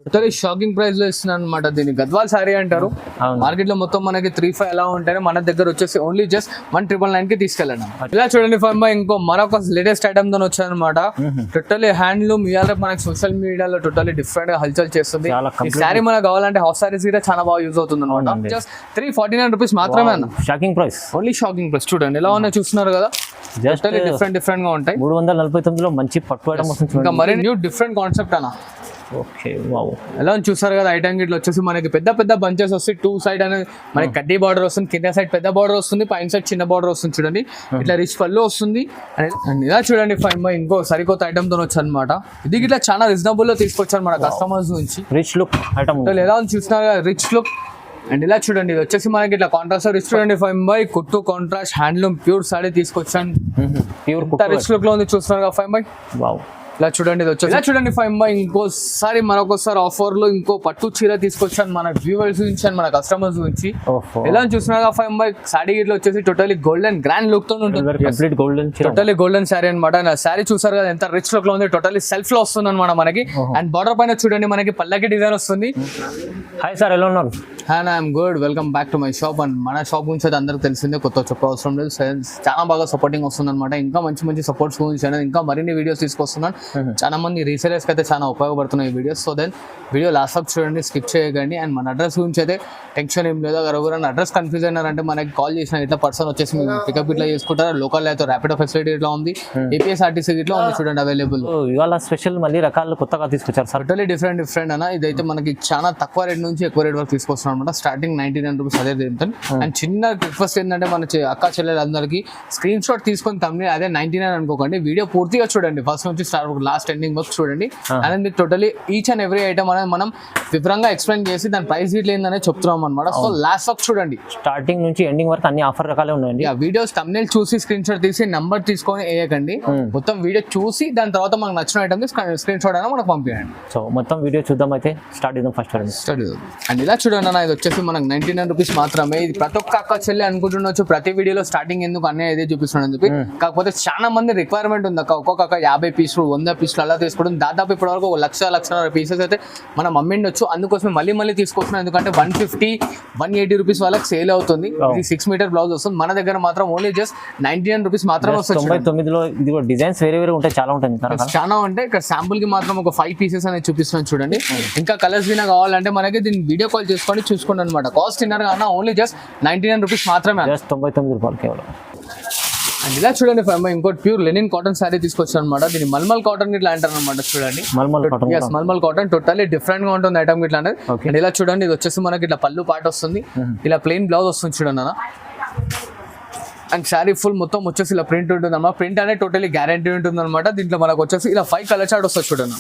Totally shocking price లో ఇస్తున్నాను అనమాట. దీన్ని గద్వాల్ సారీ అంటారు. మార్కెట్ లో మొత్తం మనకి 3-5 ఎలా ఉంటాయి, మన దగ్గర వచ్చేసి ఓన్లీ జస్ట్ 1,999 కి తీసుకెళ్ళండి. ఇలా చూడండి ఫైవ్ ఇంకో మరొక లేటెస్ట్ ఐటమ్ తో వచ్చాయన్నమాట. టోటలీ హ్యాండ్లూమ్ ఇవాళ మనకి సోషల్ మీడియాలో టోటలీ డిఫరెంట్ గా హల్చల్ చేస్తుంది. ఈ సారీ మనకు కావాలంటే హాఫ్ సారీస్ కూడా చాలా బాగా యూజ్ అవుతుంది అనమాట. జస్ట్ 349 రూపీస్ మాత్రమే అన్న. Shocking price, only shocking price. చూడండి ఎలా ఉన్నాయి చూస్తున్నారు కదా, జస్ట్ డిఫరెంట్ గా ఉంటాయి. 349 లో మంచి పట్టు ఐటమ్ వస్తుంది. ఇంకా మరి న్యూ డిఫరెంట్ కాన్సెప్ట్ అన్న. ఓకే వావ్, ఎలా చూసారు కదా ఐటమ్ గిట్ల వచ్చేసి మనకి పెద్ద పెద్ద బంచెస్ వస్తాయి. 2 సైడ్ అనేది మనకి కడ్డీ బార్డర్ వస్తుంది, కింద సైడ్ పెద్ద బార్డర్ వస్తుంది, పైన సైడ్ చిన్న బార్డర్ వస్తుంది. చూడండి ఇట్లా రిచ్ పళ్ళు వస్తుంది. అండ్ ఇలా చూడండి ఫైవ్ ఇంకో సరికొత్త ఐటమ్ తో వచ్చి అనమాట. ఇది గిట్లా చాలా రీజనబుల్ లో తీసుకొచ్చారు మన కస్టమర్స్ నుంచి. రిచ్ లుక్ ఐటమ్ ఎలా ఉంది చూస్తున్నారు కదా, రిచ్ లుక్. అండ్ ఇలా చూడండి ఇది వచ్చేసి మనకి ఇట్లా కాంట్రాస్ట్ రిచ్. చూడండి ఫైవ్ కుట్టు కాంట్రాస్ట్ హ్యాండ్లూమ్ ప్యూర్ సారీ తీసుకొచ్చాను. ప్యూర్ రిచ్ లుక్ లో ఉంది చూస్తున్నారు కదా ఫైవ్. వావ్, ఇలా చూడండి ఇది వచ్చేసి. ఇలా చూడండి ఫైవ్ ఇంకోసారి మరొకసారి ఆఫర్ లో ఇంకో పట్టు చీర తీసుకొచ్చాను మన వ్యూవర్స్ నుంచి అండ్ మన కస్టమర్స్ నుంచి. ఎలా చూస్తున్నారు ఫైవ్ సారీ ఇట్లా వచ్చేసి టోటలీ గోల్డెన్ గ్రాండ్ లుక్ తో ఉంటుంది. టోటలీ గోల్డెన్ సారీ అనమాట. సారీ చూసారు కదా ఎంత రిచ్ లుక్ లో ఉంది. టోటలీ సెల్ఫ్ లో వస్తుంది అనమాట మనకి. అండ్ బార్డర్ పైన చూడండి మనకి పల్లకి డిజైన్ వస్తుంది. హాయ్ సార్, ఎలా ఉన్నారు? I'm good, welcome back to my shop. And మన షాప్ గురించి అయితే అందరికి తెలిసిందే, కొత్త చెప్పవసరం లేదు. చాలా బాగా సపోర్టింగ్ వస్తుంది అనమాట. ఇంకా మంచి మంచి సపోర్ట్స్ గురించి అనేది ఇంకా మరిన్ని వీడియోస్ తీసుకొస్తున్నాను. చాలా మంది రీసేలర్స్ కి అయితే చాలా ఉపయోగపడుతున్నాయి ఈ videos. So then video last వరకు చూడండి, స్కిప్ చేయకండి. అండ్ మన అడ్రస్ గురించి అయితే టెన్షన్ ఏం లేదు. ఎవరైనా అడ్రస్ కన్ఫ్యూజ్ అయినారంటే మనకి కాల్ చేసిన ఇట్లా పర్సన్ వచ్చేసి పికప్ ఇట్లా చేసుకుంటారు. లోకల్ అయితే ర్యాపిడో ఫెసిలిటీ ఇట్లా ఉంది, ఏపీఎస్ఆర్టీసీ ఇట్లా ఉంది చూడండి అవైలబుల్. ఇవాళ స్పెషల్ మళ్ళీ రకాలు కొత్తగా తీసుకొచ్చారు సార్. టోటలీ డిఫరెంట్ అన్న. ఇదైతే మనకి చాలా తక్కువ రేట్ నుంచి ఎక్కువ రేట్ వరకు తీసుకొస్తున్నాం అనమాట. స్టార్టింగ్ 99 రూపీస్ అదే తింటాను. అండ్ చిన్న రిక్వెస్ట్ ఏంటంటే మన అక్క చెల్లెలందరికీ స్క్రీన్ షాట్ తీసుకొని తమ్ముని అదే 99 అనుకోకండి. వీడియో పూర్తిగా చూడండి, ఫస్ట్ నుంచి స్టార్ట్ లాస్ట్ ఎండింగ్ వరకు చూడండి. అనేది మీకు totally each and every item అనేది మనం వివరంగా ఎక్స్ప్లెయిన్ చేసి దాని ప్రైస్ ఇట్లా ఏందనే చెప్తున్నాం అనమాట. సో లాస్ట్ వరకు చూడండి, స్టార్టింగ్ నుంచి ఎండింగ్ వరకు అన్ని ఆఫర్ రకాలే ఉన్నాయండి. ఆ వీడియోస్ తమ్నేల్ చూసి స్క్రీన్ షాట్ తీసి నెంబర్ తీసుకొని వేయకండి. మొత్తం వీడియో చూసి దాని తర్వాత మనకు నచ్చిన ఐటమ్ స్క్రీన్ షాట్ అయినా మనకు పంపించండి. సో మొత్తం వీడియో చూద్దాం. అయితే స్టార్ట్ చేద్దాం ఫస్ట్. అండ్ ఇలా చూడండి అన్న, ఇది వచ్చేసి మనకు 99 రూపీస్ మాత్రమే. ఇది ప్రతి ఒక్క అక్క చెల్లి అనుకుంటుండొచ్చు ప్రతి వీడియోలో స్టార్టింగ్ ఎందుకు అన్నీ ఇదే చూపిస్తున్నాను అని చెప్పి. కాకపోతే చాలా మంది రిక్వైర్మెంట్ ఉంది అక్క, ఒక్కొక్క 50 పీసులు 100 పీసులు అలా తీసుకోవడం. దాదాపు ఇప్పటి వరకు 1,00,000 పీసెస్ అయితే మనం అమ్మిండొచ్చు. అందుకోసం మళ్ళీ తీసుకొస్తున్నాం. ఎందుకంటే 150-180 రూపీస్ వాళ్ళకి సేల్ అవుతుంది. ఇది 6 మీటర్ బ్లౌజ్ వస్తుంది. మన దగ్గర మాత్రం ఓన్లీ జస్ట్ 99 రూపీస్ మాత్రమే వస్తుంది. 99లో ఇది డిజైన్స్ వేరే ఉంటాయి, చాలా ఉంటుంది. చాలా ఉంటాయి. ఇక్కడ శాంపుల్ కి మాత్రం ఒక 5 పీసెస్ అనేది చూపిస్తున్నాను చూడండి. ఇంకా కలర్స్ వినా కావాలంటే మనకి దీన్ని వీడియో కాల్ చేసుకొని చూసుకోండి అనమాట. కాస్ట్ తిన్నారు కానీ ఓన్లీ జస్ట్ 99 రూపీస్ మాత్రమే, 99 రూపాయలు కేవలం. అండ్ ఇలా చూడండి ఇంకోటి ప్యూర్ లెనిన్ కాటన్ సారీ తీసుకొచ్చాను అనమాట. దీన్ని మల్మల్ కాటన్ ఇట్లా అంటారు అనమాట. చూడండి మల్మల్ కాటన్ టోటల్లీ డిఫరెంట్ గా ఉంటుంది ఐటమ్ ఇట్లా అనేది. అండ్ ఇలా చూడండి ఇది వచ్చేసి మనకి ఇట్లా పళ్ళు పాట వస్తుంది, ఇలా ప్లెయిన్ బ్లౌజ్ వస్తుంది చూడండి అన్న. అండ్ శారీ ఫుల్ మొత్తం వచ్చేసి ఇలా ప్రింట్ ఉంటుంది అన్నమాట. ప్రింట్ అనేది టోటలీ గ్యారంటీ ఉంటుంది అనమాట. దీంట్లో మనకు వచ్చేసి ఇలా 5 కలర్ చార్ట్ వస్తుంది చూడండి.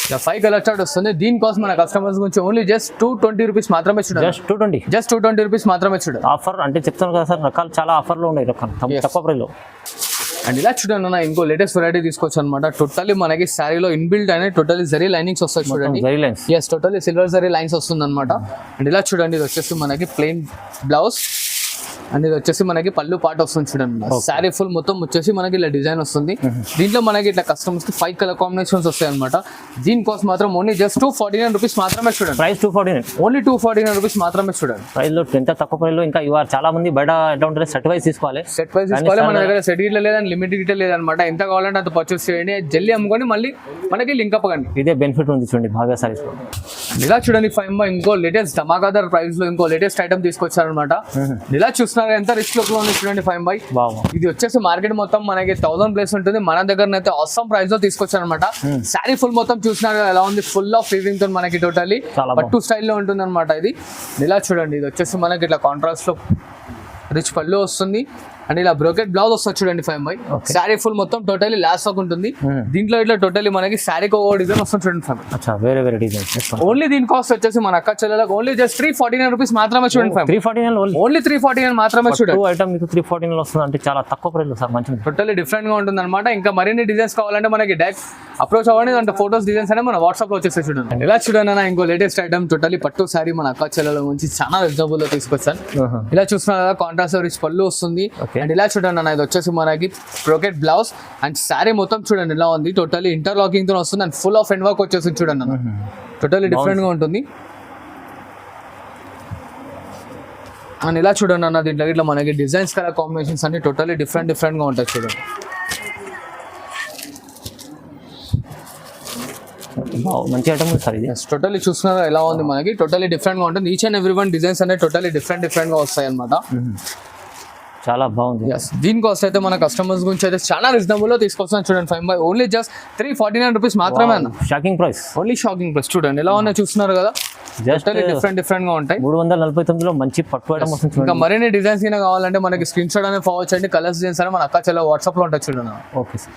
ఇలా 5 కలర్ చార్ట్ వస్తుంది. దీనికోసం మన కస్టమర్స్ గురించి ఓన్లీ జస్ట్ 220 రూపీస్ మాత్రమే చూడండి. జస్ట్ 220 రూపీస్ మాత్రమే చూడండి. ఆఫర్ అంటే చెప్తాను కదా సార్, రకాలు చాలా ఆఫర్లు ఉన్నాయి తక్కువ ప్రైస్లో. అండ్ ఇలా చూడండి అన్న, ఇంకో లేటెస్ట్ వెరైటీ తీసుకోవచ్చు అనమాట. టోటలీ మనకి శారీలో ఇన్బిల్ట్ అనేది టోటలీ జరీ లైనింగ్స్ వస్తాయి చూడండి. Yes, totally silver zari lines వస్తుంది అనమాట. అండ్ ఇలా చూడండి ఇది వచ్చేసి మనకి ప్లెయిన్ బ్లౌజ్ అండ్ ఇది వచ్చేసి మనకి పళ్ళు పాట వస్తుంది చూడండి. శారీ ఫుల్ మొత్తం వచ్చేసి మనకి ఇలా డిజైన్ వస్తుంది. దీంట్లో మనకి ఇట్లా కస్టమర్స్ కి 5 కలర్ కాంబినేషన్స్ వస్తాయి అనమాట. దీనికోసం మాత్రం ఓన్లీ జస్ట్ 249 రూపీస్ మాత్రమే చూడండి. ప్రైస్ 249, ఓన్లీ 249 రూపీస్ మాత్రమే చూడండి. ప్రైస్ లో ఎంత తక్కువ ప్రైస్ లో ఇంకా ఇవాళ చాలా మంది బయట ఎట్లా ఉంటుంది, సెట్ వైజ్ తీసుకోవాలి. మన దగ్గర సెట్ గిట్ల లేదని లిమిట్ గిట్ల లేదనమాట. ఎంత కావాలంటే అంత పర్చేస్ చేయండి, జల్లి అమ్ముకొని మళ్ళీ మనకి లింక్ అప్పకండి. ఇదే బెనిఫిట్ ఉంది చూడండి భాగ్య సారీస్. ఇలా చూడండి ఇంకో లేటెస్ట్ ధమాకాదార్ ప్రైస్ లో ఇంకో లేటెస్ట్ ఐటమ్ తీసుకొచ్చారనమాట. ఇలా చూస్తున్నారు ఎంత రిచ్ లుక్ లో ఉంది చూడండి. ఇది వచ్చేసి మార్కెట్ మొత్తం మనకి 1000 ప్లేస్ ఉంటుంది. మన దగ్గర అయితే ఆసమ్ ప్రైస్ లో తీసుకొచ్చారనమాట. శారీ ఫుల్ మొత్తం చూసినారు ఎలా ఉంది, ఫుల్ ఆఫ్ వీవింగ్ తో మనకి టోటలీ పట్టు స్టైల్లో ఉంటుంది అనమాట. ఇది ఇలా చూడండి, ఇది వచ్చేసి మనకి ఇట్లా కాంట్రాస్ట్ లో రిచ్ పళ్ళు వస్తుంది. అండ్ ఇలా బ్రోకెట్ బ్లౌజ్ వస్తుంది చూడండి. శారీ ఫుల్ మొత్తం టోటలీ లాస్ట్ వరకు ఉంటుంది. దీంట్లో ఇట్లా టోటలీ మనకి శారీకి ఒక డిజైన్ వస్తుంది చూడండి. వేరే డిజైన్. ఓన్లీ దీని కాస్ట్ వచ్చేసి మన అక్క చెల్లెలకు ఓన్లీ జస్ట్ 349 రూపీస్ మాత్రమే చూడండి. 349 ఓన్లీ 349 మాత్రమే చూడండి. ఐటమ్ మీకు 349 వస్తుంది అంటే చాలా తక్కువ ప్రైస్ సార్. మంచి టోటలీ డిఫరెంట్ గా ఉంటుంది అనమాట. ఇంకా మరిన్ని డిజైన్స్ కావాలంటే మనకి డైరెక్ట్ అప్రోచ్ అవ్వండి. అంటే ఫోటోస్ డిజైన్స్ అనేవి మన వాట్సాప్ లో వచ్చేసి చూడండి. ఇలా చూడండి అన్న ఇంకో లేటెస్ట్ ఐటమ్ టోటలీ పట్టు సారీ మన అక్క చెల్లెల నుంచి చాలా రీజనబుల్ లో తీసుకొచ్చాను. ఇలా చూస్తున్నా కదా కాంట్రాస్ట్ రిచ్ పళ్ళు వస్తుంది. అండ్ ఇలా చూడండి అన్న ఇది వచ్చేసి మనకి బ్రోకెట్ బ్లౌజ్ అండ్ సారీ మొత్తం చూడండి ఇలా ఉంది. టోటలీ ఇంటర్లాకింగ్ తో వస్తుంది and full of end work వచ్చేసి చూడండి అన్న టోటలీ డిఫరెంట్ గా ఉంటుంది. అండ్ ఇలా చూడండి అన్న దీంట్లో ఇట్లా మనకి డిజైన్స్ కలర్ కాంబినేషన్స్ అన్ని టోటలీ డిఫరెంట్ గా ఉంటాయి చూడండి. మంచి ఐటమ్ సార్ ఇది. టోటలీ చూస్తున్నారా ఎలా ఉంది మనకి టోటలీ డిఫరెంట్ గా ఉంటుంది. Each and every one designs అనేది టోటలీ డిఫరెంట్ గా వస్తాయి అనమాట. చాలా బాగుంది. దీని కాస్ట్ అయితే మన కస్టమర్స్ గురించి అయితే చాలా రీజనబుల్ లో తీసుకొస్తాను చూడండి. 5 ఓన్లీ జస్ట్ 349 రూపీస్ మాత్రమే అన్న. Shocking price, only shocking price. చూడండి ఎలా ఉన్నాయి చూస్తున్నారు కదా జస్ట్ డిఫరెంట్ గా ఉంటాయి. 349 లో మంచి పట్టు ఐటమ్ వస్తుంది. ఇంకా మరిన్ని డిజైన్స్ అయినా కావాలంటే మనకి స్క్రీన్ షాట్ అనేది ఫార్వర్డ్ చేయండి. కలర్స్ డిజైన్స్ అని మన అక్క చెల్ల వాట్సాప్ లో ఉంటాయి చూడండి. Okay sir.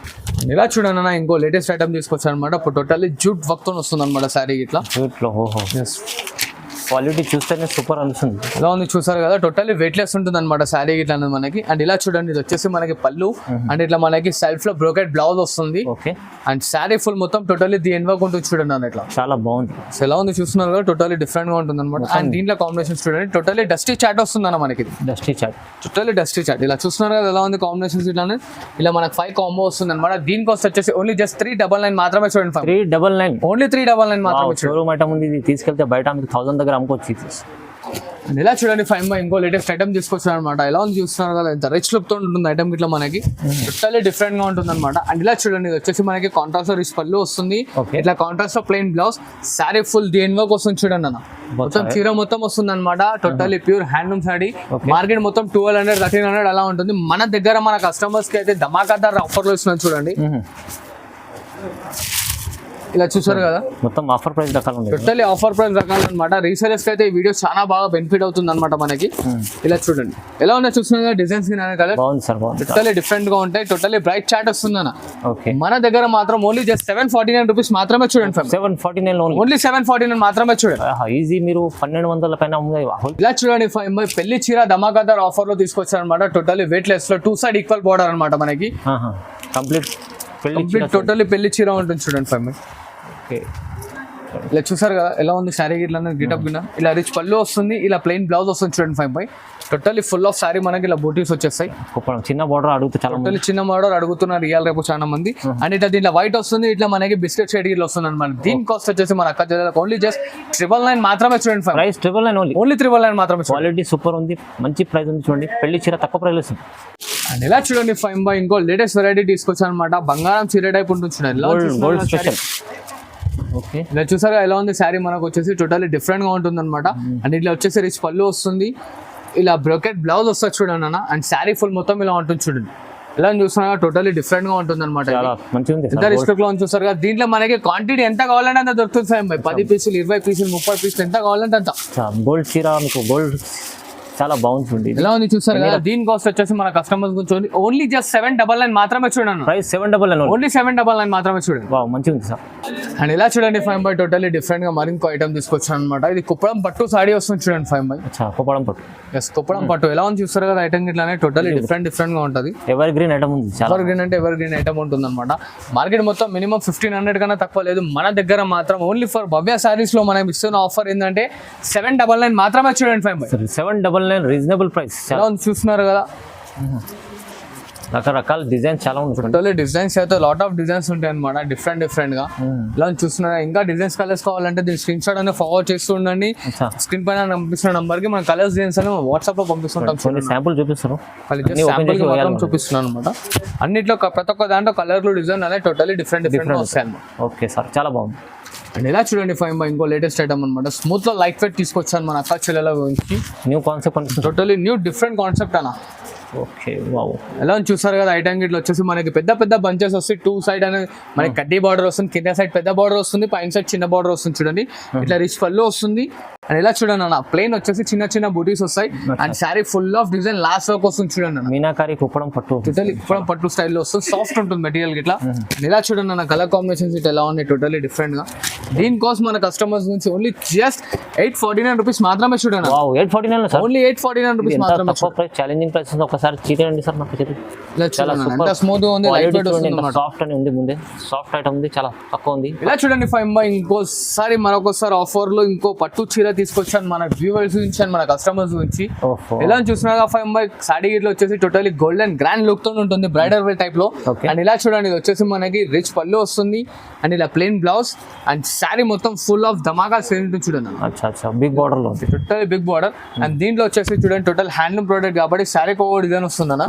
ఇలా చూడండి అన్న ఇంకో లేటెస్ట్ ఐటమ్ తీసుకొచ్చాను అనమాట. ఇప్పుడు టోటల్లీ జూట్ వర్క్ తో వస్తుంది అనమాట శారీ ఇట్లా. క్వాలిటీ చూస్తేనే సూపర్ అనిపిస్తుంది. ఎలా ఉంది చూసారు కదా టోటల్లీ వెయిట్లెస్ ఉంటుంది అనమాట శారీ ఇట్లా అనేది మనకి. అండ్ ఇలా చూడండి ఇది వచ్చేసి మనకి పళ్ళు అండ్ ఇట్లా మనకి సెల్ఫ్ లో బ్రోకెట్ బ్లౌజ్ వస్తుంది. ఓకే. అండ్ శారీ ఫుల్ మొత్తం టోటల్లీ ది ఎండ్ వర్క్ ఉంటుంది చూడండి అన్న ఇట్లా. చాలా బాగుంది. సో ఎలా ఉంది చూస్తున్నారు కదా టోటల్లీ డిఫరెంట్ గా ఉంటుంది అనమాట. అండ్ దీంట్లో కాంబినేషన్ చూడండి టోటల్లీ డస్టీ చాట్ వస్తుంది అన్న మనకి. డస్టీ చాట్, టోటల్లీ డస్టీ చాట్. ఇలా చూస్తున్నారు కదా ఎలా ఉంది కాంబినేషన్స్ ఇట్లానే. ఇలా మనకి 5 కాంబో వస్తుంది అనమాట. దీని కాస్ట్ వచ్చేసి ఓన్లీ జస్ట్ 399 మాత్రమే చూడండి. 399 ఓన్లీ 399 మాత్రమే. షోరూమ్ ఐటమ్ ఉంది. ఇది తీసుకెళ్తే బయట మీకు 1000 దగ్గర అమ్ముకోవచ్చు. ఇలా చూడండి 5 ఇంకో లేటెస్ట్ ఐటమ్ తీసుకొచ్చాను అనమాట. ఎలా ఉంది చూస్తున్నారు కదా ఎంత రిచ్ లుక్ తో ఉంటుంది ఐటమ్ ఇట్లా మనకి టోటల్లీ డిఫరెంట్ గా ఉంటుంది అనమాట. అండ్ ఇలా చూడండి ఇది వచ్చేసి మనకి కాంట్రాస్ట్ రిచ్ పళ్ళు వస్తుంది. ఇట్లా కాంట్రాస్ట్ లో plain blouse sorry full the end work వస్తుంది చూడండి అన్న. మొత్తం చీర మొత్తం వస్తుంది అనమాట. Totally pure handloom sorry. Market మొత్తం 1200 1300 అలా ఉంటుంది. మన దగ్గర మన కస్టమర్స్ కి అయితే ధమాకాదార్ ఆఫర్ లో ఇస్తున్నాం చూడండి. ఇలా చూసారు కదా మొత్తం ఆఫర్ ప్రైస్ రకాలు ఉన్నాయి. టోటల్లీ ఆఫర్ ప్రైస్ రకాలు అనమాట. రీసెలర్స్ కి అయితే ఈ వీడియో చాలా బాగా బెనిఫిట్ అవుతుంది అనమాట మనకి. ఇలా చూడండి ఎలా ఉన్నా చూస్తున్నా డిజైన్స్ టోటల్లీ డిఫరెంట్ గా ఉంటాయి. టోటల్లీ బ్రైట్ చాట్ వస్తుంది అన్న. మన దగ్గర మాత్రం ఓన్లీ జస్ట్ 749 రూపీస్ మాత్రమే చూడండి. 749 ఓన్లీ 749 మాత్రమే చూడండి. ఈజీ మీరు 1200 పైన. ఇలా చూడండి 5 పెళ్లి చీర ధమాకాదార్ ఆఫర్ లో తీసుకొచ్చారు అనమాట. టోటల్లీ వెయిట్ లెస్ లో 2 సైడ్ ఈక్వల్ బోర్డర్ అనమాట మనకి. కంప్లీట్ టోటల్లీ పెళ్లి చీర ఉంటుంది చూడండి 5. ఇలా చూసారు కదా ఎలా ఉంది శారీ ఇట్లా గిటప్ గిన్న. ఇలా రిచ్ పళ్ళు వస్తుంది. ఇలా ప్లెయిన్ బ్లౌజ్ వస్తుంది చూడండి 5 టోటల్లీ ఫుల్ ఆఫ్ శారీ మనకి ఇలా బూటీస్ వచ్చేస్తాయి. చిన్న బోర్డర్ అడుగుతూ చాలా టోటల్లీ చిన్న బోర్డర్ అడుగుతున్నారు రియల్ రేపు చాలా మంది. అండ్ ఇట్లా దీంట్లో వైట్ వస్తుంది. ఇట్లా మనకి బిస్కెట్ షేడ్ ఇట్లా వస్తుంది అనమాట. దీని కాస్ట్ వచ్చేసి మన అక్క జిల్లాలో ఓన్లీ జస్ట్ 999 మాత్రమే చూడండి. ప్రైస్ 999 ఓన్లీ 999 మాత్రమే. క్వాలిటీ సూపర్ ఉంది. మంచి ప్రైస్ ఉంది చూడండి. పెళ్లి చీర తక్కువ ప్రైస్ వస్తుంది. అండ్ ఇలా చూడండి 5 ఇంకో లేటెస్ట్ వెరైటీ తీసుకొచ్చాను అనమాట. బంగారం చీర టైప్ ఉంటుంది చూడండి. Gold special. ఓకే. ఇలా చూసారా ఎలా ఉంది శారీ మనకు వచ్చేసి టోటల్లీ డిఫరెంట్ గా ఉంటుంది అనమాట. అండ్ ఇట్లా వచ్చేసి రిచ్ పళ్ళు వస్తుంది. ఇలా బ్రోకెట్ బ్లౌజ్ వస్తుంది చూడండి అన్న. అండ్ శారీ ఫుల్ మొత్తం ఇలా ఉంటుంది చూడండి. ఎలా చూస్తున్నా టోటల్లీ డిఫరెంట్ గా ఉంటుంది అనమాట. చూస్తారు కదా దీంట్లో మనకి క్వాంటిటీ ఎంత కావాలంటే అంత దొరుకుతుంది 10 పీసులు 20 పీసులు 30 పీసులు ఎంత కావాలంటే అంత. గోల్డ్ చీర మీకు గోల్డ్ చాలా బాగుంటుంది. ఎలా ఉంది చూస్తారు కదా. దీని కాస్ట్ వచ్చేసి మన కస్టమర్స్ గురించి ఓన్లీ జస్ట్ 799 మాత్రమే చూడండి. ప్రైస్ 799 ఓన్లీ 799 మాత్రమే చూడండి. మంచిగా ఉంది సార్. అండ్ ఇలా చూడండి 5 టోటల్లీ డిఫరెంట్ గా మరింకో ఐటమ్ తీసుకొచ్చాను అనమాట. ఇది కుప్పడం పట్టు సాడీ వస్తుంది చూడండి 5 కుప్పడం పట్టు. కుప్పడం పట్టు ఎలా ఉంది చూస్తారు కదా ఐటమ్ ఇట్లానే టోటల్లీ డిఫరెంట్ గా ఉంటుంది. ఎవర్ గ్రీన్ ఐటమ్ ఉంది. ఎవర్ గ్రీన్ అంటే ఎవర్ గ్రీన్ ఐటమ్ ఉంటుంది అనమాట. మార్కెట్ మొత్తం మినిమం 1500 కన్నా తక్కువ లేదు. మన దగ్గర మాత్రం ఓన్లీ ఫర్ భవ్య సారీస్ లో మనం ఇస్తున్న ఆఫర్ ఏంటంటే 799 మాత్రమే చూడండి 5 799 రీజనబుల్ ప్రైస్. ఎలా ఉంది చూస్తున్నారు కదా. రకరకాల డిజైన్స్ చాలా ఉన్నాయి. టోటల్లీ డిజైన్స్ అయితే లాట్ ఆఫ్ డిజైన్స్ ఉంటాయి అనమాట. డిఫరెంట్ గా ఇలా చూస్తున్నారా. ఇంకా డిజైన్స్ కలర్స్ కావాలంటే దీని స్క్రీన్ షాట్ అనేది ఫార్వర్డ్ చేస్తూ ఉండండి. స్క్రీన్ పైన పంపిస్తున్న నంబర్ కి మన కలర్స్ డిజైన్స్ అని వాట్సాప్ లో పంపిస్తుంటాం. శాంపుల్ చూపిస్తారు. చూపిస్తున్నాను అనమాట. అన్నిట్లో ప్రతి ఒక్క దాంట్లో కలర్లు డిజైన్ అనేది టోటల్లీ డిఫరెంట్ వస్తాయి అనమాట. ఓకే సార్ చాలా బాగుంది. అండ్ ఇలా చూడండి 5 ఇంకో లేటెస్ట్ ఐటమ్ అనమాట. స్మూత్ లో లైట్ వెయిట్ తీసుకొచ్చాను మన అక్క చెల్లెల గురించి. New concept. Totally new different concept అన్న. Okay wow. ఎలా చూసారు కదా ఐటమ్ గిట్ల వచ్చేసి మనకి పెద్ద బంచెస్ వస్తాయి. 2 సైడ్ అనేది మనకి కడ్డీ బార్డర్ వస్తుంది. కింద సైడ్ పెద్ద బార్డర్ వస్తుంది. పైన సైడ్ చిన్న బార్డర్ వస్తుంది చూడండి. ఇట్లా రిచ్ పళ్ళు వస్తుంది. అండ్ ఇలా చూడండి అన్న ప్లేన్ వచ్చేసి చిన్న చిన్న బూటీస్ వస్తాయి and sari full of design last వరకు వస్తుంది చూడండి అన్న మీనాకారి కుప్పడం పట్టు టోటల్ ఇప్పుడు పట్టు స్టైల్లో వస్తుంది సాఫ్ట్ ఉంటుంది మెటీరియల్ ఇట్లా ఇలా చూడండి అన్న కలర్ కాంబినేషన్స్ ఇట్లా ఎలా ఉన్నాయి టోటల్లీ డిఫరెంట్ గా దీనికోసం మన కస్టమర్స్ నుంచి ఓన్లీ జస్ట్ 849 రూపీస్ మాత్రమే చూడండి వావ్ 849 సార్ ఓన్లీ 849 రూపీస్ మాత్రమే తక్కువ ప్రైస్ ఛాలెంజింగ్ ప్రైస్ ఒకసారి చీరండి సార్ నాకు చేతి ఇలా చూడండి ఎంత స్మూత్ గా ఉంది లైట్ వెయిట్ వస్తుంది అన్నమాట సాఫ్ట్ అని ఉంది ముందే సాఫ్ట్ ఐటమ్ ఉంది చాలా తక్కువ ఉంది ఇలా చూడండి ఫైవ్ బై ఇంకోసారి మరొకసారి ఆఫర్ లో ఇంకో పట్టు చీర తీసుకొచ్చాను మన వ్యూవర్స్ నుంచి అండ్ మన కస్టమర్స్ నుంచి ఓహో ఇలా చూసినాగా ఫైవ్ బై సాడీ ఇట్లా వచ్చేసి టోటలీ గోల్డెన్ గ్రాండ్ లుక్ తో ఉంటుంది బ్రైడల్ వేర్ టైప్ లో Okay. అండ్ ఇలా చూడండి ఇది వచ్చేసి మనకి రిచ్ పళ్ళు వస్తుంది అండ్ ఇలా ప్లెయిన్ బ్లౌజ్ అండ్ శారీ మొత్తం ఫుల్ ఆఫ్ ధమాకా సేల్ ఉంటుంది చూడండి అచ్చా అచ్చా బిగ్ బార్డర్ లో ఉంది టోటల్ బిగ్ బార్డర్ అండ్ దీంట్లో వచ్చేసి చూడండి టోటల్ హ్యాండ్లూమ్ ప్రోడక్ట్ కాబట్టి శారీకి ఒక డిజైన్ వస్తుంది అన్న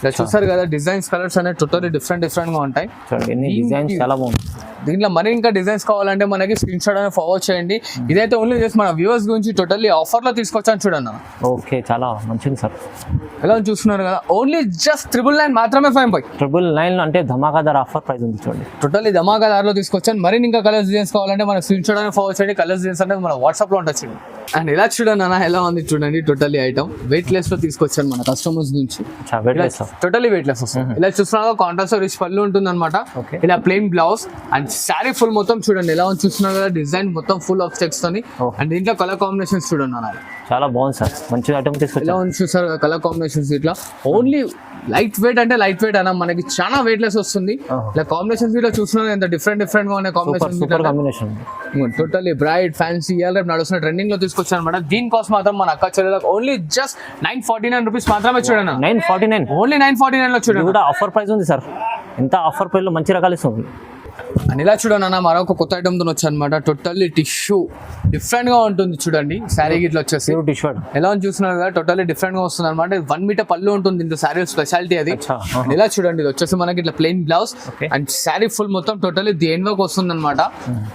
ఇలా చూసారు కదా డిజైన్స్ కలర్స్ అనేవి టోటలీ డిఫరెంట్ గా ఉంటాయి చూడండి ఎన్ని డిజైన్స్ చాలా బాగుంది దీంట్లో మరి ఇంకా డిజైన్స్ కావాలంటే మనకి స్క్రీన్ షాట్ అనేది ఫార్వర్డ్ చేయండి ఇదైతే ఓన్లీ జస్ట్ మన వ్యూవర్స్ గురించి టోటల్లీ ఆఫర్ లో తీసుకొచ్చాను చూడన్న ఓకే చాలా మంచిది సార్ ఎలా చూస్తున్నారు కదా ఓన్లీ జస్ట్ 999 మాత్రమే ఫైవ్ బై 999 లో అంటే ధమాకాదార్ ఆఫర్ ప్రైస్ ఉంది చూడండి టోటల్లీ ధమాకా దారిలో తీసుకొచ్చాను మరి ఇంకా కలర్స్ డిజైన్స్ కావాలంటే మన స్క్రీన్ షాట్ అనేది ఫార్వర్డ్ చేయండి కలర్స్ డిజైన్స్ అనేది మన వాట్సాప్ లో ఉంటుంది అండ్ ఇలా చూడండి అన్న ఎలా ఉంది చూడండి టోటల్లీ ఐటమ్ వెయిట్ లెస్ లో తీసుకొచ్చాను మన కస్టమర్స్ నుంచి టోటల్లీ వెయిట్ లెస్ వస్తుంది ఇలా చూస్తున్నా కాంట్రాస్ట్ రిచ్ పళ్ళు ఉంటుంది అనమాట Okay. ఇలా plain blouse and sari full మొత్తం చూడండి ఎలా ఉంది చూస్తున్నారు కదా డిజైన్ మొత్తం ఫుల్ ఆఫ్ చెక్స్ తోని Oh. అండ్ దీంట్లో కలర్ కాంబినేషన్స్ చూడండి అన్న చాలా బాగుంది సార్ మంచి ఐటమ్ ఎలా తీసుకొచ్చారు ఉంది చూసారు కలర్ కాంబినేషన్స్ ఇట్లా ఓన్లీ లైట్ వెయిట్ అంటే లైట్ వెయిట్ అన్న మనకి చాలా వెయిట్ లెస్ వస్తుంది ఇలా కాంబినేషన్స్ ఇట్లా చూస్తున్నారు ఎంత డిఫరెంట్ గా ఉన్నాయి super combination combination totally bright fancy year రేపు నడుస్తున్న ట్రెండింగ్ లో తీసుకొచ్చాను అనమాట దీనికోసం మాత్రం మన అక్క చెల్లెలకు ఓన్లీ జస్ట్ 949 రూపీస్ మాత్రమే చూడండి 949 ఓన్లీ 949 లో ఇది చూడండి కూడా ఆఫర్ ప్రైస్ ఉంది సార్ ఎంత ఆఫర్ ప్రైస్ లో మంచి రకాలు ఇస్తుంది అని ఇలా చూడండి అన్న మరొక కొత్త ఐటమ్ తో వచ్చి అనమాట టోటల్లీ టిష్యూ డిఫరెంట్ గా ఉంటుంది చూడండి శారీ గిట్ల వచ్చేసి ప్యూర్ టిష్యూడ్ ఎలా ఉంది చూస్తున్నారు కదా టోటల్లీ డిఫరెంట్ గా వస్తుంది అనమాట 1 మీటర్ పళ్ళు ఉంటుంది ఇంత శారీ స్పెషాలిటీ అది అచ్చా, And ఇలా చూడండి ఇది వచ్చేసి మనకి ఇట్లా plain blouse Okay. And sari full మొత్తం టోటల్లీ దేని వర్క్ వస్తుంది అనమాట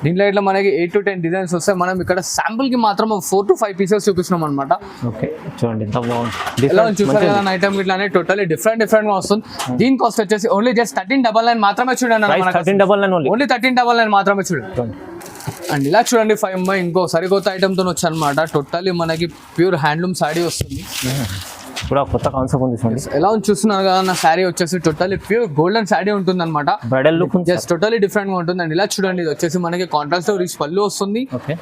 దీంట్లో ఇట్లా మనకి 8 to 10 డిజైన్స్ వస్తాయి మనం ఇక్కడ శాంపుల్ కి మాత్రం 4 to 5 పీసెస్ చూపిస్తున్నాం అనమాట ఓకే చూడండి ఎంత బాగుంది ఎలా ఉంది చూసారు కదా ఐటమ్ ఇట్లా టోటల్లీ డిఫరెంట్ గా వస్తుంది దీని కాస్ట్ వచ్చేసి ఓన్లీ జస్ట్ 1399 మాత్రమే చూడండి ప్రైస్ 1399 ఓన్లీ ఓన్లీ 1399 మాత్రమే చూడండి అండ్ ఇలా చూడండి ఫైవ్ బై ఇంకో సరికొత్త ఐటమ్ తో వచ్చి అనమాట టోటల్లీ మనకి ప్యూర్ హ్యాండ్లూమ్ సాడీ వస్తుంది కూడా కొత్త కాన్సెప్ట్ ఉంది చూడండి ఎలా ఉంది చూస్తున్నారు కదా నా శారీ వచ్చేసి టోటల్లీ ప్యూర్ గోల్డెన్ శారీ ఉంటుంది అనమాట బ్రైడల్ లుక్ ఉంది జస్ట్ టోటల్లీ డిఫరెంట్ గా ఉంటుంది అండ్ ఇలా చూడండి ఇది వచ్చేసి మనకి కాంట్రాస్ట్ రిచ్ పళ్ళు వస్తుంది ఓకే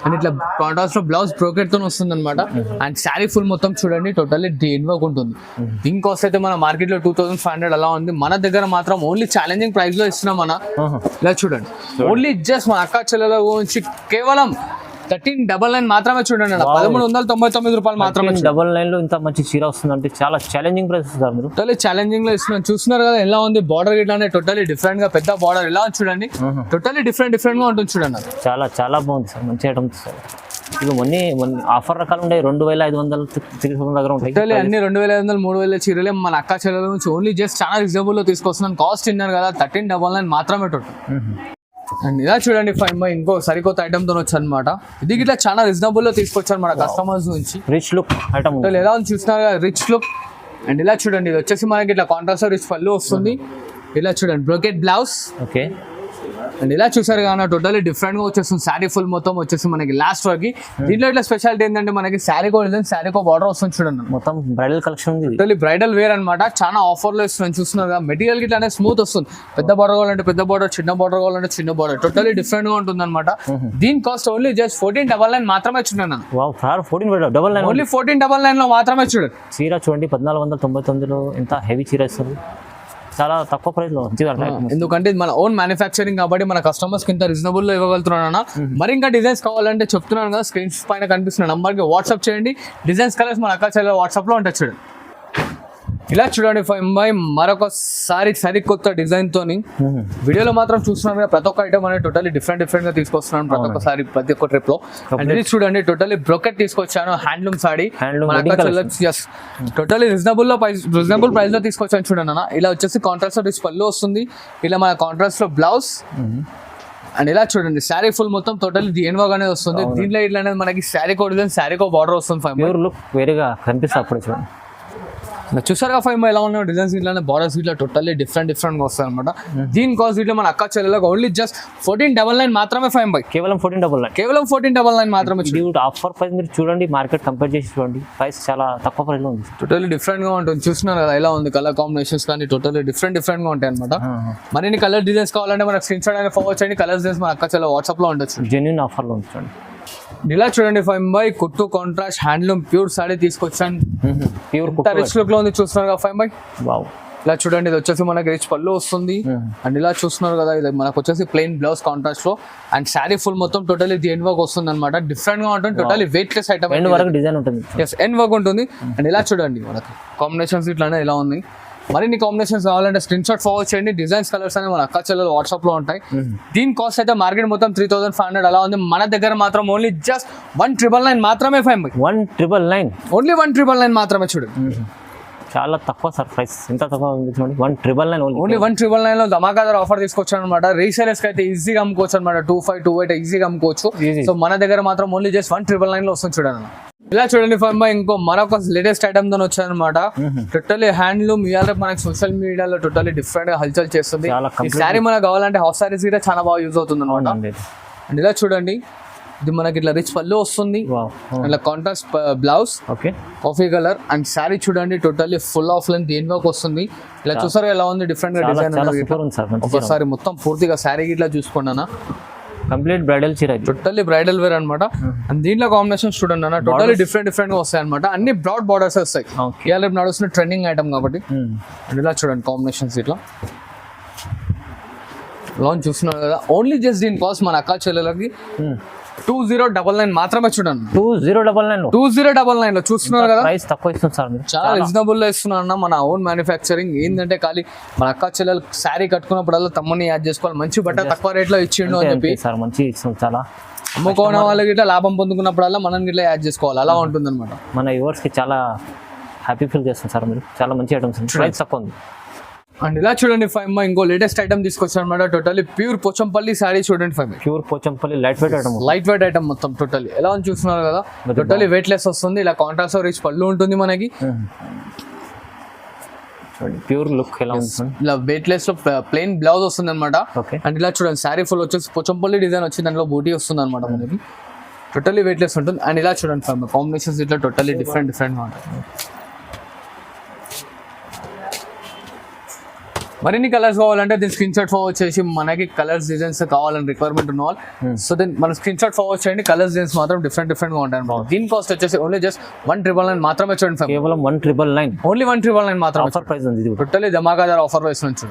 అండ్ ఇట్లా కాంట్రాస్ట్ లో బ్లౌజ్ బ్రోకెట్ తో వస్తుంది అనమాట అండ్ శారీ ఫుల్ మొత్తం చూడండి టోటల్లీ డీన్ వర్క్ ఉంటుంది దీని కాస్ట్ అయితే మన మార్కెట్ లో 2500 అలా ఉంది మన దగ్గర మాత్రం ఓన్లీ ఛాలెంజింగ్ ప్రైస్ లో ఇస్తున్నాం మన ఇలా చూడండి ఓన్లీ జస్ట్ మా అక్క చెల్లెల గురించి కేవలం 1399 మాత్రమే చూడండి 1399 రూపాయలు మాత్రమే 999 లో ఇంత మంచి చీర వస్తుందంటే చాలా ఛాలెంజింగ్ ప్రైస్ సార్ మీరు టోటలీ ఛాలెంజింగ్ లో ఇస్తున్నాం చూస్తున్నారు కదా ఎలా ఉంది బార్డర్ ఇట్లానే టోటలీ డిఫరెంట్ గా పెద్ద బార్డర్ ఎలా ఉంది చూడండి టోటలీ డిఫరెంట్ గా ఉంటుంది చూడండి అది. చాలా చాలా బాగుంది సార్ మంచి ఐటమ్ సార్ ఇవి మొన్న ఆఫర్ రకాలు ఉంటాయి 2500 3000 దగ్గర ఉంటాయి టోటలీ అన్ని 2500 3000 చీరలే మన అక్క చెల్లెల నుంచి ఓన్లీ జస్ట్ చాలా రీజనబుల్ లో తీసుకొస్తున్నాను కాస్ట్ ఇన్నారు కదా 1399 మాత్రమే టోటల్ అండ్ ఇలా చూడండి ఫైవ్ బై ఇంకో సరికొత్త ఐటమ్ తో వచ్చి అనమాట ఇది ఇట్లా చాలా రీజనబుల్ లో తీసుకొచ్చాను మన కస్టమర్స్ నుంచి రిచ్ లుక్ ఐటమ్ టోటల్ ఎలా ఉంది చూస్తున్నారు రిచ్ లుక్ అండ్ ఇలా చూడండి ఇది వచ్చేసి మనకి ఇట్లా కాంట్రాస్ట్ రిచ్ పళ్ళు వస్తుంది ఇలా చూడండి బ్రోకెట్ బ్లౌజ్ ఓకే అండ్ ఇలా చూసారు కానీ టోటల్లీ డిఫరెంట్ గా వచ్చేస్తుంది శారీ ఫుల్ మొత్తం వచ్చేసి మనకి లాస్ట్ వరకు దీంట్లో ఇట్లా స్పెషాలిటీ ఏంటంటే మనకి శారీకో డిజైన్ శారీకో బార్డర్ వస్తుంది చూడండి మొత్తం బ్రైడల్ కలెక్షన్ ఉంది టోటల్లీ బ్రైడల్ వేర్ అనమాట చాలా ఆఫర్ లో ఇస్తున్నాను చూస్తున్నారు కదా మెటీరియల్ గిట్లా అనేది స్మూత్ వస్తుంది పెద్ద బార్డర్ కావాలంటే పెద్ద బార్డర్ చిన్న బార్డర్ కావాలంటే చిన్న బార్డర్ టోటల్లీ డిఫరెంట్ గా ఉంటుంది అనమాట దీని కాస్ట్ ఓన్లీ జస్ట్ 1499 మాత్రమే చూడండి వావ్ సార్ 1499 ఓన్లీ 1499 లో మాత్రమే చూడండి చీర చూడండి 1499 లో ఎంత హెవీ చీర ఇస్తుంది చాలా తక్కువ ప్రైస్ లో ఎందుకంటే ఇది మన ఓన్ మ్యానుఫ్యాక్చరింగ్ కాబట్టి మన కస్టమర్స్ కి ఇంత రీజనబుల్ లో ఇవ్వగలుగుతున్నాను మరి ఇంకా డిజైన్స్ కావాలంటే చెప్తున్నాను కదా స్క్రీన్స్ పైన కనిపిస్తున్న నంబర్ కి వాట్సాప్ చేయండి డిజైన్స్ కలర్స్ మన అక్క చెల్లెల వాట్సాప్ లో ఉంటాయి చూడండి ఇలా చూడండి ఫైవ్ బై మరొకసారి సరికొత్త డిజైన్ తోని వీడియోలో మాత్రం చూస్తున్నాను కదా ప్రతి ఒక్క ఐటమ్ అనేది టోటల్లీ డిఫరెంట్ గా తీసుకొస్తున్నాను ప్రతి ఒక్కసారి ప్రతి ఒక్క ట్రిప్ లో అండ్ ఇది చూడండి టోటల్లీ బ్రోకెట్ తీసుకొచ్చాను handloom saree totally reasonable price లో తీసుకొచ్చాను చూడండి అన్న ఇలా వచ్చేసి కాంట్రాస్ట్ లో పళ్ళు వస్తుంది ఇలా మన కాంట్రాస్ట్ లో బ్లౌజ్ అండ్ ఇలా చూడండి శారీ ఫుల్ మొత్తం టోటల్ దేని వర్క్ అనేది వస్తుంది దీంట్లో ఇట్లా అనేది మనకి శారీ కో డిజైన్ శారీ కో బార్డర్ వస్తుంది ప్యూర్ లుక్ వేరేగా కనిపిస్తుంది అప్పుడు చూడండి చూసారుగా ఫైవ్ ఎలా ఉన్న డిజైన్స్ ఇట్లా బార్డర్స్ ఇట్లా టోటల్లీ డిఫరెంట్ గా వస్తాయి అనమాట. దీని కాస్ట్ ఇట్లా మన అక్క చెల్లెలకు ఓన్లీ జస్ట్ 1499 మాత్రమే 5 కేవలం 1499. కేవలం 1499 మాత్రమే. ఆఫర్ ప్రైస్ మీరు చూడండి, మార్కెట్ కంపేర్ చేసి చూడండి, ప్రైస్ చాలా తక్కువ ప్రైస్ లో ఉంది. టోటల్లీ డిఫరెంట్ గా ఉంటుంది. చూస్తున్నారు కదా ఎలా ఉంది, కలర్ కాంబినేషన్స్ కానీ టోటల్లీ డిఫరెంట్ గా ఉంటాయి అనమాట. మరిన్ని కలర్ డిజైన్స్ కావాలంటే మనకు స్క్రీన్ షాట్ అయినా ఫార్వర్డ్ చేయండి. కలర్ డిజైన్స్ మన అక్క చెల్లె వాట్సాప్ లో ఉండొచ్చు. జెన్యూన్ ఆఫర్ లో ఉంచండి. ఇలా చూడండి 5 కుట్టు కాంట్రాస్ట్ హ్యాండ్లూమ్ ప్యూర్ సారీ తీసుకొచ్చాను. ప్యూర్ రిచ్ లుక్ లో ఉంది. చూస్తున్నారు కదా 5 వావ్. ఇలా చూడండి, ఇది వచ్చేసి మనకి రిచ్ పళ్ళు వస్తుంది. అండ్ ఇలా చూస్తున్నారు కదా, ఇది మనకు వచ్చేసి ప్లెయిన్ బ్లౌజ్ కాంట్రాస్ట్ లో అండ్ శారీ ఫుల్ మొత్తం టోటల్లీ దేని వర్క్ వస్తుంది అనమాట. డిఫరెంట్ గా ఉంటుంది, totally weight less item. End వరకు డిజైన్ ఉంటుంది. ఎండ్ వర్క్ ఉంటుంది. అండ్ ఇలా చూడండి మనకి కాంబినేషన్స్ ఇట్లానే ఇలా ఉంది. మరిన్ని కాంబినేషన్స్ కావాలంటే స్క్రీన్ షాట్ ఫార్వర్డ్ చేయండి. డిజైన్స్ కలర్స్ అనేవి మన అక్క చెల్లెలు వాట్సాప్ లో ఉంటాయి. దీని కాస్ట్ అయితే మార్కెట్ మొత్తం 3500 అలా ఉంది. మన దగ్గర మాత్రం ఓన్లీ జస్ట్ 1999 మాత్రమే. 1999 ఓన్లీ 1999 మాత్రమే. చూడండి చాలా తక్కువ సార్ ప్రైస్. ఎంత తక్కువ ఉంది చూడండి. 1999 ఓన్లీ 1999 లో ధమాకాదార్ ఆఫర్ తీసుకొచ్చాను అనమాట. రీసేలర్స్ కి అయితే ఈజీగా అమ్ముకోవచ్చు అనమాట. 2500, 2800 ఈజీగా అమ్ముకోవచ్చు. సో మన దగ్గర మాత్రం ఓన్లీ జస్ట్ 1999 లో వస్తుంది. చూడండి ఇలా చూడండి 5 ఇంకో మరొక లేటెస్ట్ ఐటమ్ తో వచ్చాయన్నమాట. Totally handloom. ఇవాళ మనకి సోషల్ మీడియాలో టోటల్లీ డిఫరెంట్ గా హల్చల్ చేస్తుంది. ఈ శారీ మనకు కావాలంటే హాఫ్ సారీస్ కూడా చాలా బాగా యూజ్ అవుతుంది అనమాట. అండ్ ఇలా చూడండి, ఇది మనకి ఇట్లా రిచ్ పళ్ళు వస్తుంది. ఇట్లా contrast blouse, coffee colour and sari చూడండి టోటల్లీ ఫుల్ ఆఫ్ లెంత్ దేని వర్క్ వస్తుంది. ఇలా చూసారు ఎలా ఉంది, డిఫరెంట్ గా డిజైన్. ఒకసారి మొత్తం పూర్తిగా శారీ ఇట్లా చూసుకున్నానా, కంప్లీట్ బ్రైడల్ చీర, టోటల్లీ బ్రైడల్ వేర్ అనమాట. అండ్ దీంట్లో కాంబినేషన్స్ చూడండి అన్న, టోటల్లీ డిఫరెంట్ గా వస్తాయి అనమాట. అన్ని బ్రాడ్ బార్డర్స్ వస్తాయి. ఇవాళ నడుస్తున్న ట్రెండింగ్ ఐటమ్ కాబట్టి. అండ్ ఇలా చూడండి కాంబినేషన్స్ ఇట్లా లాంచ్ చూస్తున్నారు కదా. ఓన్లీ జస్ట్ దీని కాస్ట్ మన అక్క చెల్లెలకి 2099 మాత్రమే. చూడండి 2099 లో చూస్తున్నారు కదా. ప్రైస్ తక్కువ ఇస్తుంది సార్, చాలా రీజనబుల్ లో ఇస్తున్నారు అన్న. మన ఓన్ మ్యానుఫ్యాక్చరింగ్ ఏంటంటే ఖాళీ మన అక్క చెల్లెలు శారీ కట్టుకున్నప్పుడల్లా తమ్ముని యాడ్ చేసుకోవాలి, మంచి బట్ట తక్కువ రేట్ లో ఇచ్చిండు అని చెప్పి సార్. మంచి ఇస్తుంది చాలా. అమ్ముకోవడం వాళ్ళకి ఇట్లా లాభం పొందుకున్నప్పుడల్లా మనం ఇట్లా యాడ్ చేసుకోవాలి, అలా ఉంటుంది అనమాట. మన వ్యూవర్స్ కి చాలా హ్యాపీ ఫీల్ చేస్తుంది సార్. మీరు చాలా మంచి ఐటమ్స్, ప్రైస్ తక్కువ ఉంది. అండ్ ఇలా చూడండి 5 ఇంకో లేటెస్ట్ ఐటమ్ తీసుకొచ్చారు అనమాట. టోటల్లీ ప్యూర్ పోచంపల్లి శారీ చూడండి 5. Pure Pochampally light weight item మొత్తం టోటల్లీ ఎలా అని చూస్తున్నారు కదా. టోటల్లీ వెయిట్ లెస్ వస్తుంది. ఇలా కాంట్రాస్ట్ రిచ్ పళ్ళు ఉంటుంది మనకి. ప్యూర్ లుక్ ఎలా ఉంటుంది, ఇలా వెయిట్ లెస్ లో ప్లెయిన్ బ్లౌజ్ వస్తుంది అనమాట. అండ్ ఇలా చూడండి శారీ ఫుల్ వచ్చేసి పోచంపల్లి డిజైన్ వచ్చి దాంట్లో బూటీ వస్తుంది అనమాట మనకి. టోటల్లీ వెయిట్ లెస్ ఉంటుంది. అండ్ ఇలా చూడండి 5 కాంబినేషన్స్ ఇట్లా టోటల్లీ డిఫరెంట్ గా ఉంటుంది. మరిన్ని కలర్స్ కావాలంటే దీని స్క్రీన్ షాట్ ఫార్వర్డ్ చేసి మనకి కలర్స్ డిజైన్స్ కావాలని రిక్వైర్మెంట్ ఉన్న వాళ్ళు సో దెన్ మన స్క్రీన్ షాట్ ఫార్వర్డ్ చేయండి. కలర్స్ డిజైన్స్ మాత్రం డిఫరెంట్ గా ఉంటాయి. దీని కాస్ట్ వచ్చేసి ఓన్లీ జస్ట్ 1999 మాత్రమే. చూడండి కేవలం 1999 ఓన్లీ 1999 మాత్రం ఆఫర్ ప్రైస్ ఉంది. టోటల్లీ ధమాకాదార్ ఆఫర్ ప్రైస్ నుంచి.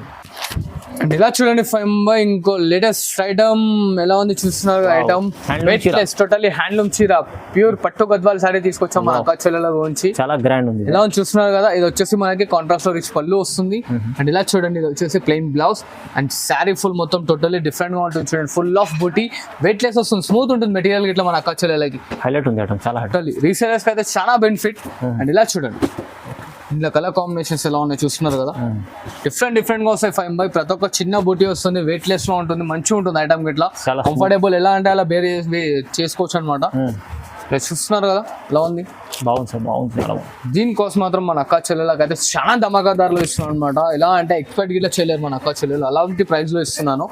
అండ్ ఇలా చూడండి 5 ఇంకో లేటెస్ట్ ఐటమ్ ఎలా ఉంది చూస్తున్నారు. Item weight less totally handloom చీర ప్యూర్ పట్టు గద్వాల్ సారీ తీసుకొచ్చాం మన అక్క చెల్లెల గురించి. చాలా గ్రాండ్ ఉంది. ఎలా ఉంది చూస్తున్నారు కదా. ఇది వచ్చేసి మనకి కాంట్రాస్ట్ లో రిచ్ పళ్ళు వస్తుంది. అండ్ ఇలా చూడండి, ఇది వచ్చేసి plain blouse and sari full మొత్తం టోటల్లీ డిఫరెంట్ గా ఉంటుంది. చూడండి full of buti, weight less వస్తుంది, స్మూత్ ఉంటుంది మెటీరియల్ ఇట్లా మన అక్క చెల్లెలకి. హైలైట్ ఉంది ఐటమ్ చాలా. టోటల్లీ రీసేలర్స్ కి అయితే చాలా బెనిఫిట్. అండ్ ఇలా చూడండి ఇందులో కలర్ కాంబినేషన్స్ ఎలా ఉన్నాయి చూస్తున్నారు కదా. డిఫరెంట్ గా వస్తాయి 5 ప్రతి ఒక్క చిన్న బూటీ వస్తుంది, వెయిట్ లెస్ లో ఉంటుంది, మంచిగా ఉంటుంది ఐటమ్ ఇట్లా కంఫర్టబుల్. ఎలా అంటే అలా వేరే చేసుకోవచ్చు అనమాట. చూస్తున్నారు కదా ఎలా ఉంది, బాగుంది సార్, బాగుంది. దీనికోసం మాత్రం మన అక్క చెల్లెలకు అయితే చాలా ధమాకాదారులు ఇస్తున్నాను అనమాట. ఎలా అంటే ఎక్స్పెక్ట్ గిట్లా చేయలేరు మన అక్క చెల్లెలు, అలాంటి ప్రైస్ లో ఇస్తున్నాను.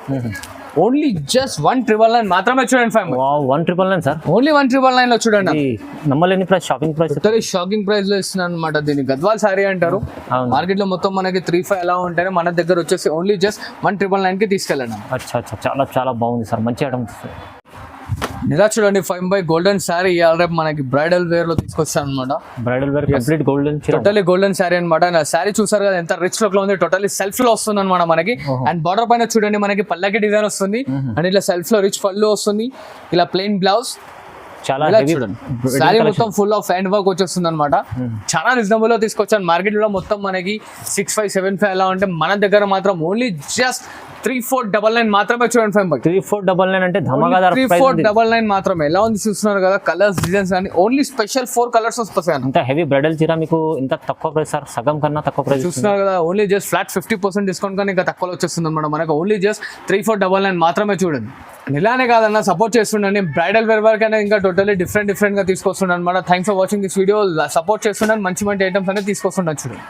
ఓన్లీ జస్ట్ 1999 మాత్రమే. చూడండి 1999 సార్, ఓన్లీ 1999 లో చూడండి. నమ్మలేని price, shopping price, shocking price లో ఇస్తున్నాను అనమాట. దీన్ని గద్వాల్ సారీ అంటారు. మార్కెట్ లో మొత్తం మనకి 3-5 ఎలా ఉంటాయి, మన దగ్గర వచ్చేసి ఓన్లీ జస్ట్ 1999 కి తీసుకెళ్ళండి. అచ్చా, చాలా చాలా బాగుంది సార్, మంచి ఐటమ్. ఇలా చూడండి 5 గోల్డెన్ శారీ రేపు మనకి బ్రైడల్ వేర్ లో తీసుకొచ్చాను అనమాట. Bridal wear complete golden, totally golden sari అనమాట. శారీ చూసారు కదా ఎంత రిచ్ లుక్ లో ఉంది. టోటల్లీ సెల్ఫ్ లో వస్తుంది అనమాట మనకి. అండ్ బార్డర్ పైన చూడండి మనకి పల్లకి డిజైన్ వస్తుంది. అండ్ ఇట్లా సెల్ఫ్ లో రిచ్ పళ్ళు వస్తుంది. ఇలా ప్లెయిన్ బ్లౌజ్, చాలా చూడండి శారీ మొత్తం ఫుల్ ఆఫ్ హ్యాండ్ వర్క్ వచ్చేస్తుంది అనమాట. చాలా రీజనబుల్ లో తీసుకొచ్చాను. మార్కెట్ లో మొత్తం మనకి 6575 ఎలా ఉంటే మన దగ్గర మాత్రం ఓన్లీ జస్ట్ 3499 మాత్రమే. చూడండి 3499 అంటే ధమాకాదార్ 3499 మాత్రమే. ఎలా ఉంది చూస్తున్నారు కదా. కలర్స్ డిజైన్స్ కానీ ఓన్లీ స్పెషల్ 4 కలర్స్ వస్తాయి. అంత హెవీ బ్రైడల్ చీర మీకు ఇంత తక్కువ ప్రైస్ సార్, సగం కన్నా తక్కువ ప్రైస్ చూస్తున్నారు కదా. ఓన్లీ జస్ట్ ఫ్లాట్ 50% డిస్కౌంట్ కానీ ఇంకా తక్కువలో వచ్చేస్తుంది అనమాట మనకు. ఓన్లీ జస్ట్ 3499 మాత్రమే. చూడండి ఇలానే కాదన్న, సపోర్ట్ చేస్తుండండి. బ్రైడల్ వేర్ వర్క్ అనేది ఇంకా టోటల్లీ డిఫరెంట్ గా తీసుకొస్తుండ అనమాట. Thanks for watching this video. Support చేస్తుండీ, మంచి ఐటమ్స్ అనేది తీసుకొస్తుండ చూడండి.